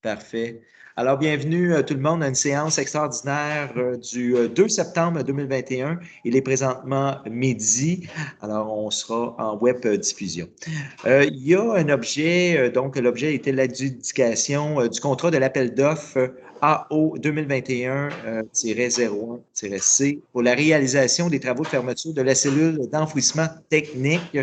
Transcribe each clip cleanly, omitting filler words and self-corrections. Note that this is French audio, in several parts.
Parfait. Alors, bienvenue tout le monde à une séance extraordinaire du 2 septembre 2021. Il est présentement midi, alors on sera en web diffusion. Il y a un objet, donc l'objet était l'adjudication du contrat de l'appel d'offres AO 2021-01-C pour la réalisation des travaux de fermeture de la cellule d'enfouissement technique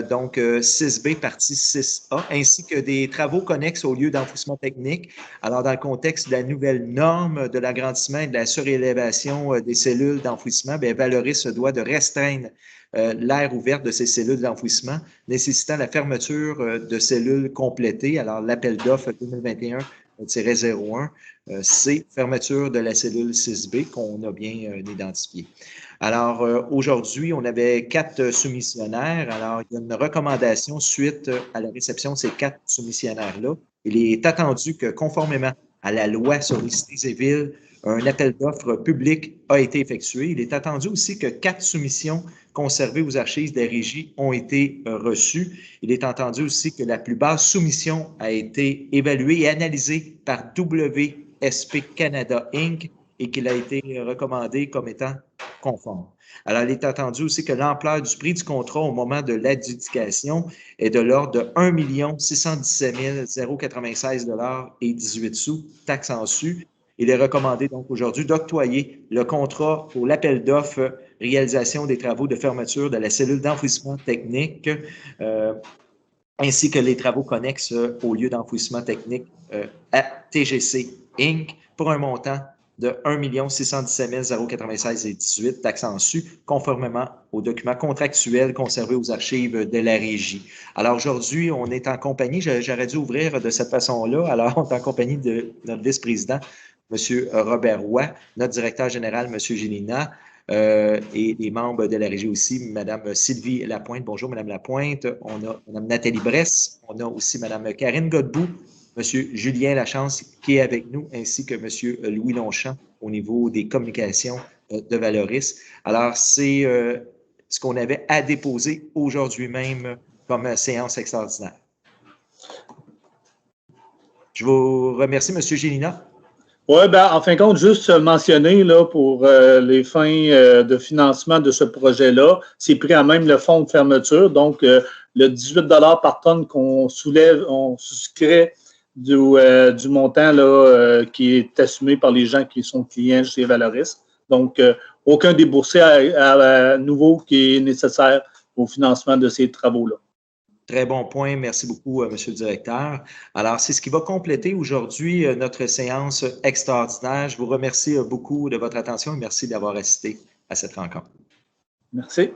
donc 6B, partie 6A, ainsi que des travaux connexes au lieu d'enfouissement technique. Alors, dans le contexte de la nouvelle norme de l'agrandissement et de la surélévation des cellules d'enfouissement, bien, Valoris se doit de restreindre l'aire ouverte de ces cellules d'enfouissement, nécessitant la fermeture de cellules complétées. Alors, l'appel d'offres 2021-01, c'est fermeture de la cellule 6B qu'on a bien identifiée. Alors, aujourd'hui, on avait 4 soumissionnaires. Alors, il y a une recommandation suite à la réception de ces 4 soumissionnaires-là. Il est attendu que, conformément à la loi sur les cités et villes, un appel d'offres public a été effectué. Il est attendu aussi que 4 soumissions conservées aux archives des régies ont été reçues. Il est entendu aussi que la plus basse soumission a été évaluée et analysée par WSP Canada Inc. et qu'il a été recommandé comme étant conforme. Alors, il est attendu aussi que l'ampleur du prix du contrat au moment de l'adjudication est de l'ordre de 1 617 096 et 18 sous, taxes en su. Il est recommandé donc aujourd'hui d'octroyer le contrat pour l'appel d'offres réalisation des travaux de fermeture de la cellule d'enfouissement technique ainsi que les travaux connexes au lieu d'enfouissement technique à TGC Inc. pour un montant de 1 617 096 et 18 taxes en su, conformément aux documents contractuels conservés aux archives de la régie. Alors aujourd'hui, on est en compagnie, j'aurais dû ouvrir de cette façon-là, alors on est en compagnie de notre vice-président, M. Robert Roy, notre directeur général, M. Gélina, et les membres de la régie aussi, Mme Sylvie Lapointe. Bonjour, Mme Lapointe. On a Mme Nathalie Bresse. On a aussi Mme Karine Godbout, M. Julien Lachance qui est avec nous, ainsi que M. Louis Longchamp au niveau des communications de Valoris. Alors, c'est ce qu'on avait à déposer aujourd'hui même comme séance extraordinaire. Je vous remercie, M. Gélina. Oui, ben, en fin de compte, juste mentionner là, pour les fins de financement de ce projet-là, c'est pris à même le fonds de fermeture. Donc, le 18 par tonne qu'on soulève, on souscrit du montant là, qui est assumé par les gens qui sont clients chez Valoris. Donc, aucun déboursé à nouveau qui est nécessaire au financement de ces travaux-là. Très bon point. Merci beaucoup, M. le directeur. Alors, c'est ce qui va compléter aujourd'hui notre séance extraordinaire. Je vous remercie beaucoup de votre attention et merci d'avoir assisté à cette rencontre. Merci.